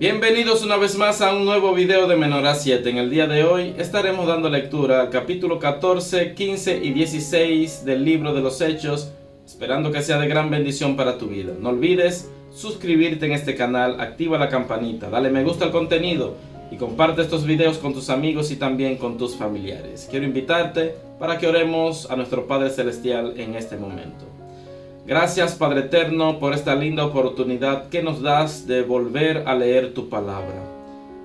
Bienvenidos una vez más a un nuevo video de Menorá 7. En el día de hoy estaremos dando lectura al capítulo 14, 15 y 16 del libro de los Hechos, esperando que sea de gran bendición para tu vida. No olvides suscribirte en este canal, activa la campanita, dale me gusta al contenido y comparte estos videos con tus amigos y también con tus familiares. Quiero invitarte para que oremos a nuestro Padre Celestial en este momento. Gracias, Padre Eterno, por esta linda oportunidad que nos das de volver a leer tu palabra.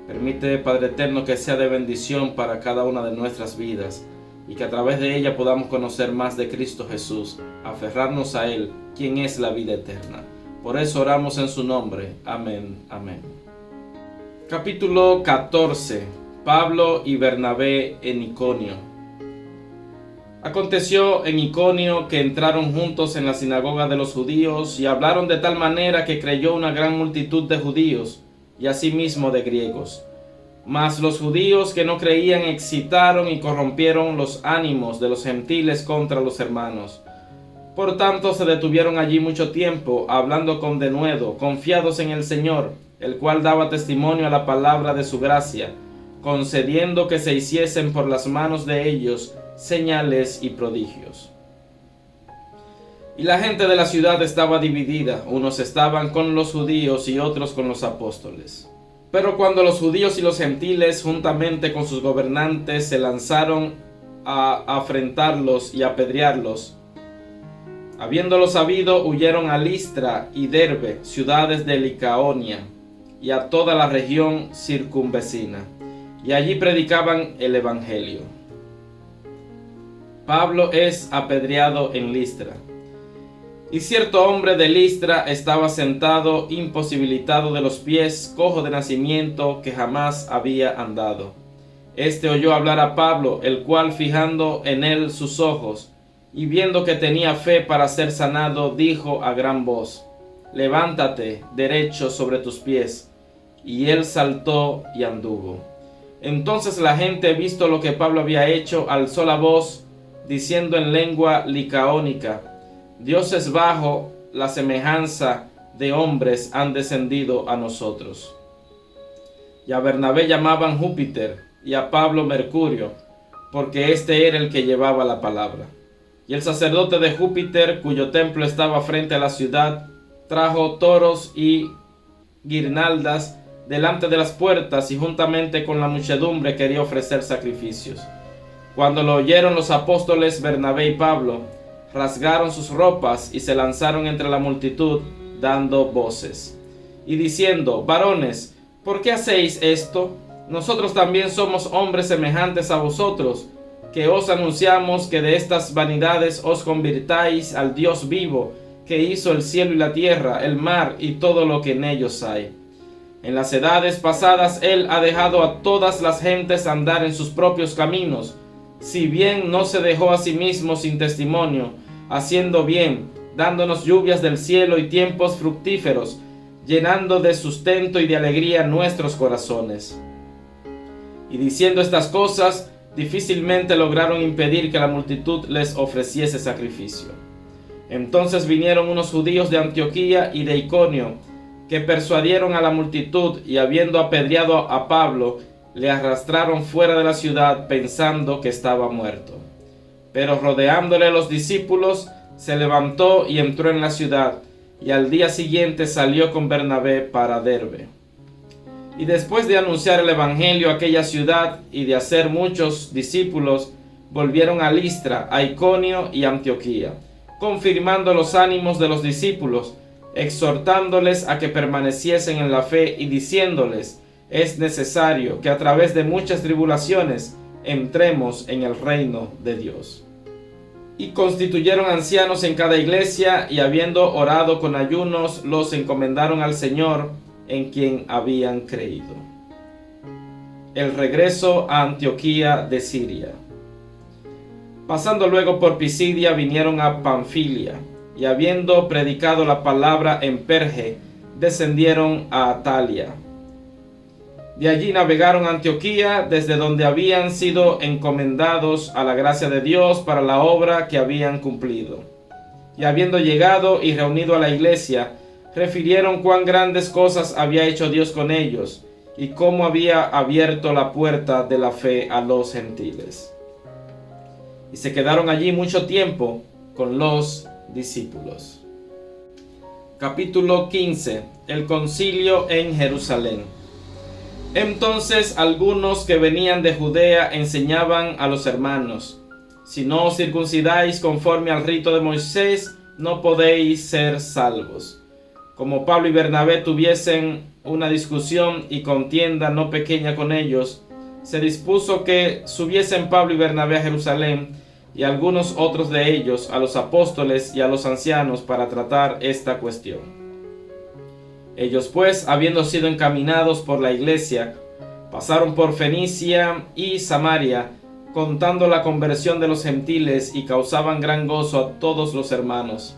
Permite, Padre Eterno, que sea de bendición para cada una de nuestras vidas y que a través de ella podamos conocer más de Cristo Jesús, aferrarnos a Él, quien es la vida eterna. Por eso oramos en su nombre. Amén. Amén. Capítulo 14. Pablo y Bernabé en Iconio. Aconteció en Iconio que entraron juntos en la sinagoga de los judíos y hablaron de tal manera que creyó una gran multitud de judíos y asimismo de griegos. Mas los judíos que no creían excitaron y corrompieron los ánimos de los gentiles contra los hermanos. Por tanto se detuvieron allí mucho tiempo, hablando con denuedo, confiados en el Señor, el cual daba testimonio a la palabra de su gracia, concediendo que se hiciesen por las manos de ellos señales y prodigios. Y la gente de la ciudad estaba dividida, unos estaban con los judíos y otros con los apóstoles. Pero cuando los judíos y los gentiles, juntamente con sus gobernantes, se lanzaron a afrentarlos y apedrearlos, habiéndolo sabido, huyeron a Listra y Derbe, ciudades de Licaonia, y a toda la región circunvecina, y allí predicaban el evangelio. Pablo es apedreado en Listra. Y cierto hombre de Listra estaba sentado, imposibilitado de los pies, cojo de nacimiento, que jamás había andado. Este oyó hablar a Pablo, el cual, fijando en él sus ojos, y viendo que tenía fe para ser sanado, dijo a gran voz: levántate derecho sobre tus pies. Y él saltó y anduvo. Entonces la gente, visto lo que Pablo había hecho, alzó la voz, diciendo en lengua licaónica: Dios es bajo, la semejanza de hombres han descendido a nosotros. Y a Bernabé llamaban Júpiter, y a Pablo Mercurio, porque este era el que llevaba la palabra. Y el sacerdote de Júpiter, cuyo templo estaba frente a la ciudad, trajo toros y guirnaldas delante de las puertas, y juntamente con la muchedumbre quería ofrecer sacrificios. Cuando lo oyeron los apóstoles Bernabé y Pablo, rasgaron sus ropas y se lanzaron entre la multitud, dando voces y diciendo: varones, ¿por qué hacéis esto? Nosotros también somos hombres semejantes a vosotros, que os anunciamos que de estas vanidades os convirtáis al Dios vivo, que hizo el cielo y la tierra, el mar y todo lo que en ellos hay. En las edades pasadas Él ha dejado a todas las gentes andar en sus propios caminos, si bien no se dejó a sí mismo sin testimonio, haciendo bien, dándonos lluvias del cielo y tiempos fructíferos, llenando de sustento y de alegría nuestros corazones. Y diciendo estas cosas, difícilmente lograron impedir que la multitud les ofreciese sacrificio. Entonces vinieron unos judíos de Antioquía y de Iconio, que persuadieron a la multitud, y habiendo apedreado a Pablo, le arrastraron fuera de la ciudad pensando que estaba muerto. Pero rodeándole los discípulos, se levantó y entró en la ciudad, y al día siguiente salió con Bernabé para Derbe. Y después de anunciar el evangelio a aquella ciudad y de hacer muchos discípulos, volvieron a Listra, a Iconio y Antioquía, confirmando los ánimos de los discípulos, exhortándoles a que permaneciesen en la fe y diciéndoles: es necesario que a través de muchas tribulaciones entremos en el reino de Dios. Y constituyeron ancianos en cada iglesia, y habiendo orado con ayunos, los encomendaron al Señor, en quien habían creído. El regreso a Antioquía de Siria. Pasando luego por Pisidia, vinieron a Panfilia, y habiendo predicado la palabra en Perge, descendieron a Atalia. De allí navegaron a Antioquía, desde donde habían sido encomendados a la gracia de Dios para la obra que habían cumplido. Y habiendo llegado y reunido a la iglesia, refirieron cuán grandes cosas había hecho Dios con ellos y cómo había abierto la puerta de la fe a los gentiles. Y se quedaron allí mucho tiempo con los discípulos. Capítulo 15. El concilio en Jerusalén. Entonces algunos que venían de Judea enseñaban a los hermanos: si no os circuncidáis conforme al rito de Moisés, no podéis ser salvos. Como Pablo y Bernabé tuviesen una discusión y contienda no pequeña con ellos, se dispuso que subiesen Pablo y Bernabé a Jerusalén, y algunos otros de ellos a los apóstoles y a los ancianos, para tratar esta cuestión. Ellos pues, habiendo sido encaminados por la iglesia, pasaron por Fenicia y Samaria, contando la conversión de los gentiles, y causaban gran gozo a todos los hermanos.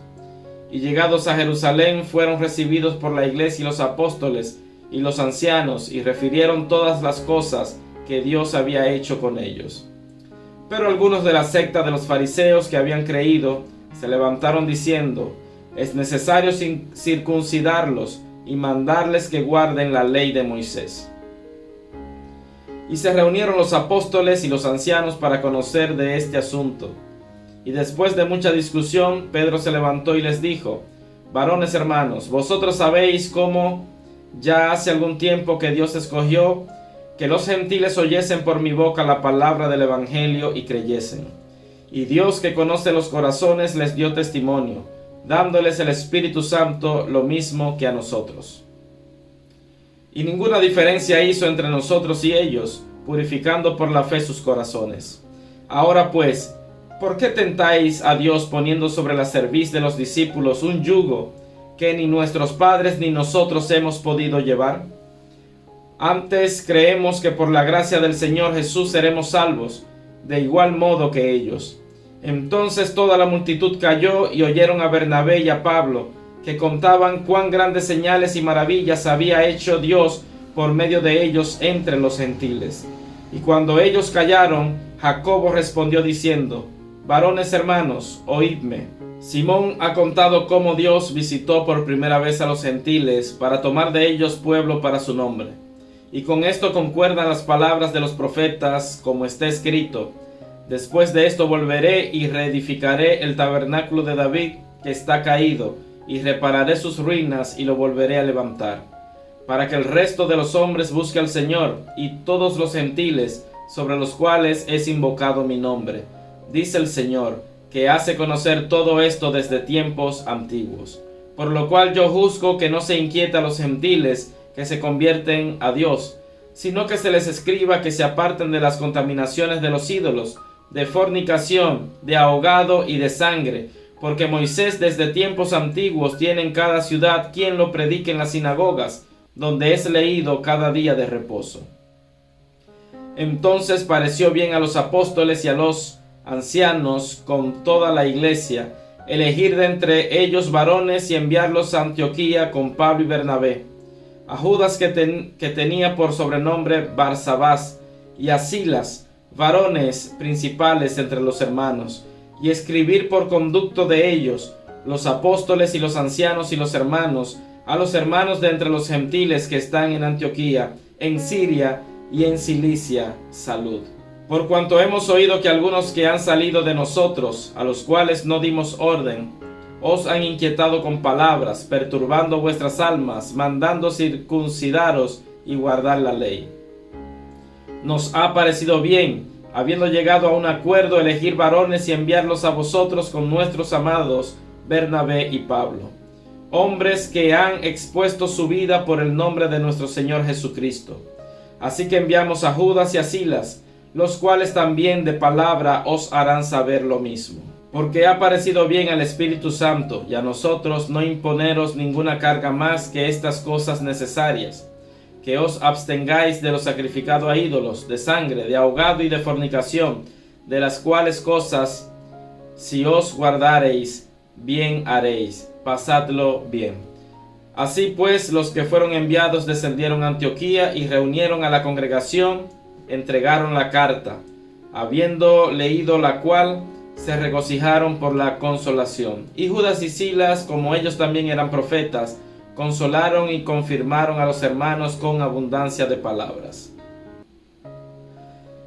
Y llegados a Jerusalén, fueron recibidos por la iglesia y los apóstoles y los ancianos, y refirieron todas las cosas que Dios había hecho con ellos. Pero algunos de la secta de los fariseos que habían creído se levantaron diciendo: es necesario circuncidarlos y mandarles que guarden la ley de Moisés. Y se reunieron los apóstoles y los ancianos para conocer de este asunto. Y después de mucha discusión, Pedro se levantó y les dijo: varones hermanos, vosotros sabéis cómo ya hace algún tiempo que Dios escogió que los gentiles oyesen por mi boca la palabra del evangelio y creyesen. Y Dios, que conoce los corazones, les dio testimonio, dándoles el Espíritu Santo lo mismo que a nosotros. Y ninguna diferencia hizo entre nosotros y ellos, purificando por la fe sus corazones. Ahora pues, ¿por qué tentáis a Dios poniendo sobre la cerviz de los discípulos un yugo que ni nuestros padres ni nosotros hemos podido llevar? Antes creemos que por la gracia del Señor Jesús seremos salvos, de igual modo que ellos. Entonces toda la multitud cayó y oyeron a Bernabé y a Pablo, que contaban cuán grandes señales y maravillas había hecho Dios por medio de ellos entre los gentiles. Y cuando ellos callaron, Jacobo respondió diciendo: varones hermanos, oídme. Simón ha contado cómo Dios visitó por primera vez a los gentiles para tomar de ellos pueblo para su nombre. Y con esto concuerdan las palabras de los profetas, como está escrito: después de esto volveré y reedificaré el tabernáculo de David que está caído, y repararé sus ruinas y lo volveré a levantar, para que el resto de los hombres busque al Señor, y todos los gentiles sobre los cuales es invocado mi nombre, dice el Señor, que hace conocer todo esto desde tiempos antiguos. Por lo cual yo juzgo que no se inquieta a los gentiles que se convierten a Dios, sino que se les escriba que se aparten de las contaminaciones de los ídolos, de fornicación, de ahogado y de sangre, porque Moisés desde tiempos antiguos tiene en cada ciudad quien lo predique en las sinagogas, donde es leído cada día de reposo. Entonces pareció bien a los apóstoles y a los ancianos con toda la iglesia elegir de entre ellos varones y enviarlos a Antioquía con Pablo y Bernabé, a Judas que tenía por sobrenombre Barsabás, y a Silas, varones principales entre los hermanos, y escribir por conducto de ellos, los apóstoles y los ancianos y los hermanos, a los hermanos de entre los gentiles que están en Antioquía, en Siria y en Cilicia, salud. Por cuanto hemos oído que algunos que han salido de nosotros, a los cuales no dimos orden, os han inquietado con palabras, perturbando vuestras almas, mandando circuncidaros y guardar la ley. Nos ha parecido bien, habiendo llegado a un acuerdo, elegir varones y enviarlos a vosotros con nuestros amados Bernabé y Pablo, hombres que han expuesto su vida por el nombre de nuestro Señor Jesucristo. Así que enviamos a Judas y a Silas, los cuales también de palabra os harán saber lo mismo. Porque ha parecido bien al Espíritu Santo y a nosotros no imponeros ninguna carga más que estas cosas necesarias, que os abstengáis de lo sacrificado a ídolos, de sangre, de ahogado y de fornicación, de las cuales cosas, si os guardareis, bien haréis, pasadlo bien. Así pues, los que fueron enviados descendieron a Antioquía y reunieron a la congregación, entregaron la carta, habiendo leído la cual, se regocijaron por la consolación. Y Judas y Silas, como ellos también eran profetas, consolaron y confirmaron a los hermanos con abundancia de palabras.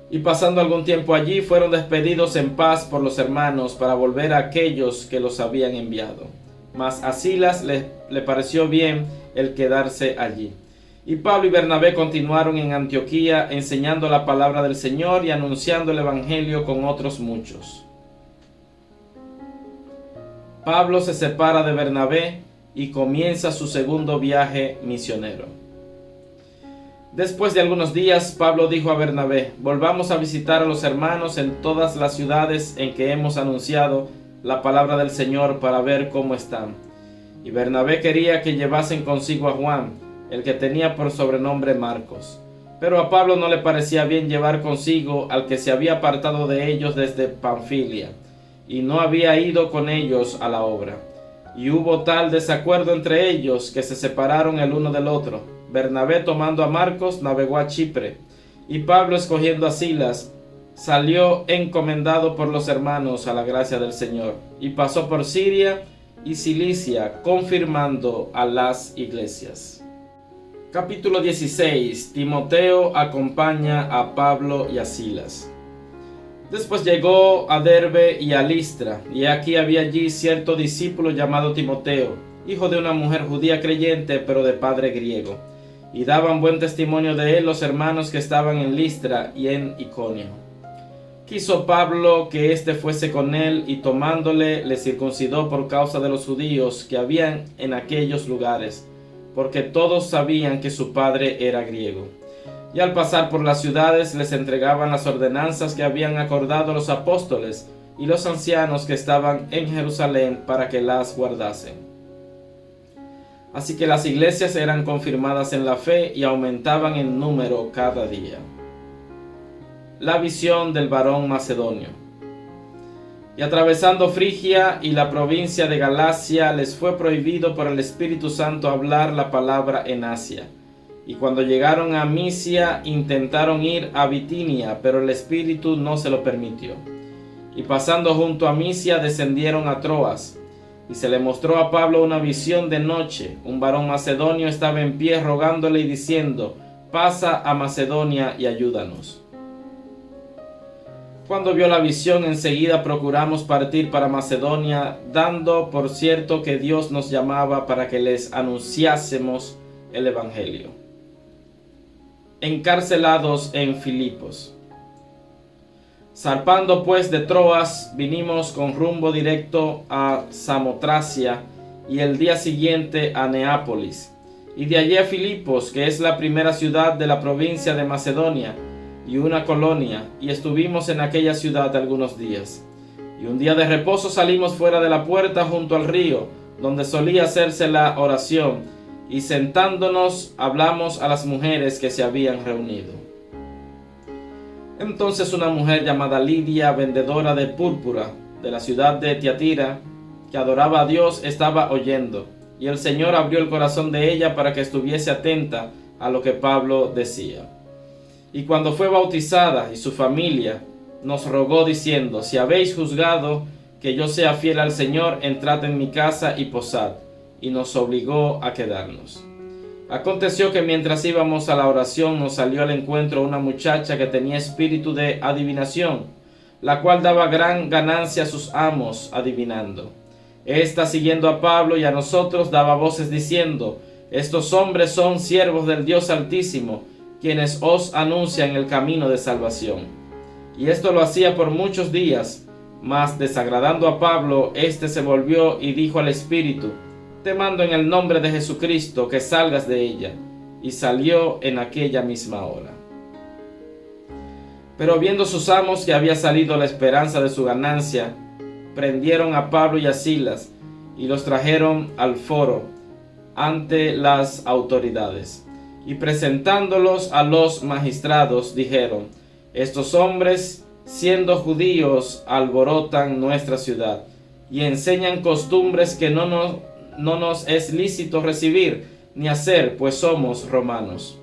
Y pasando algún tiempo allí, fueron despedidos en paz por los hermanos para volver a aquellos que los habían enviado. Mas a Silas le pareció bien el quedarse allí. Y Pablo y Bernabé continuaron en Antioquía enseñando la palabra del Señor y anunciando el Evangelio con otros muchos. Pablo se separa de Bernabé y comienza su segundo viaje misionero. Después de algunos días, Pablo dijo a Bernabé: volvamos a visitar a los hermanos en todas las ciudades en que hemos anunciado la palabra del Señor para ver cómo están. Y Bernabé quería que llevasen consigo a Juan, el que tenía por sobrenombre Marcos. Pero a Pablo no le parecía bien llevar consigo al que se había apartado de ellos desde Panfilia, y no había ido con ellos a la obra. Y hubo tal desacuerdo entre ellos que se separaron el uno del otro. Bernabé, tomando a Marcos, navegó a Chipre, y Pablo, escogiendo a Silas, salió encomendado por los hermanos a la gracia del Señor, y pasó por Siria y Cilicia, confirmando a las iglesias. Capítulo 16. Timoteo acompaña a Pablo y a Silas. Después llegó a Derbe y a Listra, y aquí había allí cierto discípulo llamado Timoteo, hijo de una mujer judía creyente, pero de padre griego, y daban buen testimonio de él los hermanos que estaban en Listra y en Iconio. Quiso Pablo que éste fuese con él, y tomándole le circuncidó por causa de los judíos que habían en aquellos lugares, porque todos sabían que su padre era griego. Y al pasar por las ciudades les entregaban las ordenanzas que habían acordado los apóstoles y los ancianos que estaban en Jerusalén para que las guardasen. Así que las iglesias eran confirmadas en la fe y aumentaban en número cada día. La visión del varón macedonio. Y atravesando Frigia y la provincia de Galacia, les fue prohibido por el Espíritu Santo hablar la palabra en Asia. Y cuando llegaron a Misia, intentaron ir a Bitinia, pero el Espíritu no se lo permitió. Y pasando junto a Misia, descendieron a Troas. Y se le mostró a Pablo una visión de noche. Un varón macedonio estaba en pie rogándole y diciendo: pasa a Macedonia y ayúdanos. Cuando vio la visión, enseguida procuramos partir para Macedonia, dando por cierto que Dios nos llamaba para que les anunciásemos el Evangelio. Encarcelados en Filipos. Zarpando pues de Troas, vinimos con rumbo directo a Samotracia, y el día siguiente a Neápolis, y de allí a Filipos, que es la primera ciudad de la provincia de Macedonia, y una colonia, y estuvimos en aquella ciudad algunos días. Y un día de reposo salimos fuera de la puerta junto al río, donde solía hacerse la oración, y sentándonos hablamos a las mujeres que se habían reunido. Entonces una mujer llamada Lidia, vendedora de púrpura de la ciudad de Tiatira, que adoraba a Dios, estaba oyendo, y el Señor abrió el corazón de ella para que estuviese atenta a lo que Pablo decía. Y cuando fue bautizada y su familia, nos rogó diciendo: si habéis juzgado que yo sea fiel al Señor, entrad en mi casa y posad. Y nos obligó a quedarnos. Aconteció que mientras íbamos a la oración, nos salió al encuentro una muchacha que tenía espíritu de adivinación, la cual daba gran ganancia a sus amos adivinando. Esta, siguiendo a Pablo y a nosotros, daba voces diciendo: estos hombres son siervos del Dios Altísimo, quienes os anuncian el camino de salvación. Y esto lo hacía por muchos días, mas desagradando a Pablo, éste se volvió y dijo al espíritu: te mando en el nombre de Jesucristo que salgas de ella. Y salió en aquella misma hora. Pero viendo sus amos que había salido la esperanza de su ganancia, prendieron a Pablo y a Silas y los trajeron al foro ante las autoridades. Y presentándolos a los magistrados, dijeron: estos hombres, siendo judíos, alborotan nuestra ciudad y enseñan costumbres que no nos es lícito recibir ni hacer, pues somos romanos.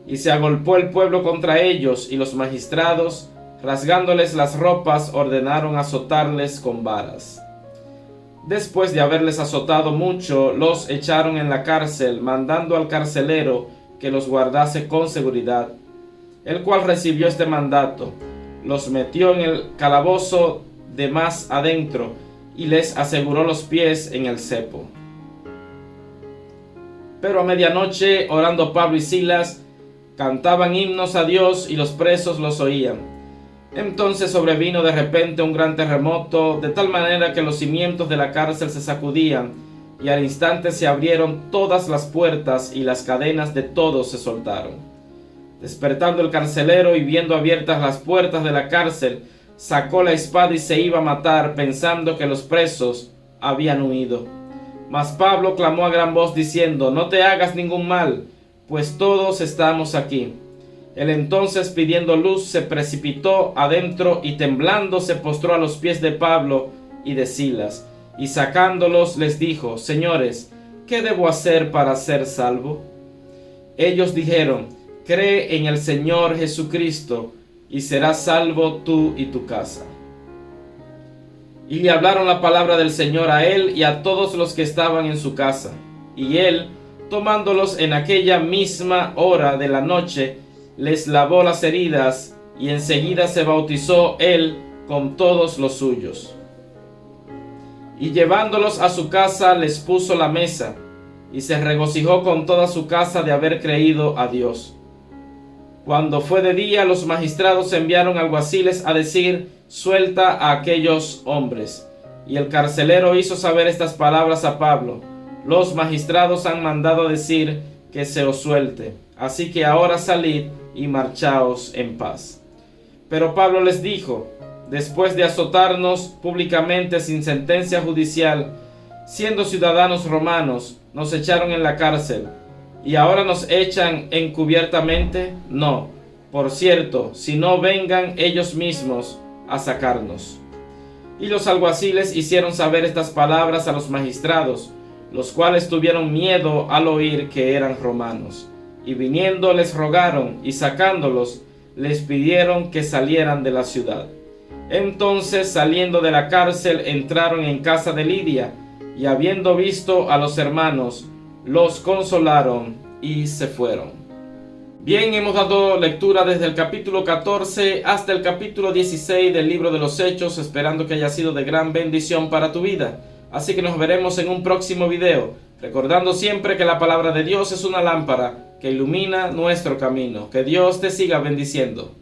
Y se agolpó el pueblo contra ellos, y los magistrados, rasgándoles las ropas, ordenaron azotarles con varas. Después de haberles azotado mucho, los echaron en la cárcel, mandando al carcelero que los guardase con seguridad, el cual recibió este mandato, los metió en el calabozo de más adentro y les aseguró los pies en el cepo. Pero a medianoche, orando Pablo y Silas, cantaban himnos a Dios y los presos los oían. Entonces sobrevino de repente un gran terremoto, de tal manera que los cimientos de la cárcel se sacudían, y al instante se abrieron todas las puertas y las cadenas de todos se soltaron. Despertando el carcelero y viendo abiertas las puertas de la cárcel, sacó la espada y se iba a matar, pensando que los presos habían huido. Mas Pablo clamó a gran voz diciendo: no te hagas ningún mal, pues todos estamos aquí. Él entonces, pidiendo luz, se precipitó adentro y temblando se postró a los pies de Pablo y de Silas, y sacándolos les dijo: Señores, ¿qué debo hacer para ser salvo? Ellos dijeron: cree en el Señor Jesucristo, y serás salvo tú y tu casa. Y le hablaron la palabra del Señor a él y a todos los que estaban en su casa. Y él, tomándolos en aquella misma hora de la noche, les lavó las heridas, y enseguida se bautizó él con todos los suyos. Y llevándolos a su casa les puso la mesa, y se regocijó con toda su casa de haber creído a Dios. Cuando fue de día, los magistrados enviaron alguaciles a decir: suelta a aquellos hombres. Y el carcelero hizo saber estas palabras a Pablo: los magistrados han mandado decir que se os suelte, así que ahora salid y marchaos en paz. Pero Pablo les dijo: después de azotarnos públicamente sin sentencia judicial, siendo ciudadanos romanos, nos echaron en la cárcel, y ahora nos echan encubiertamente. No, por cierto, si no vengan ellos mismos a sacarnos. Y los alguaciles hicieron saber estas palabras a los magistrados, los cuales tuvieron miedo al oír que eran romanos. Y viniendo les rogaron, y sacándolos, les pidieron que salieran de la ciudad. Entonces, saliendo de la cárcel, entraron en casa de Lidia, y habiendo visto a los hermanos, los consolaron y se fueron. Bien, hemos dado lectura desde el capítulo 14 hasta el capítulo 16 del libro de los Hechos, esperando que haya sido de gran bendición para tu vida. Así que nos veremos en un próximo video, recordando siempre que la palabra de Dios es una lámpara que ilumina nuestro camino. Que Dios te siga bendiciendo.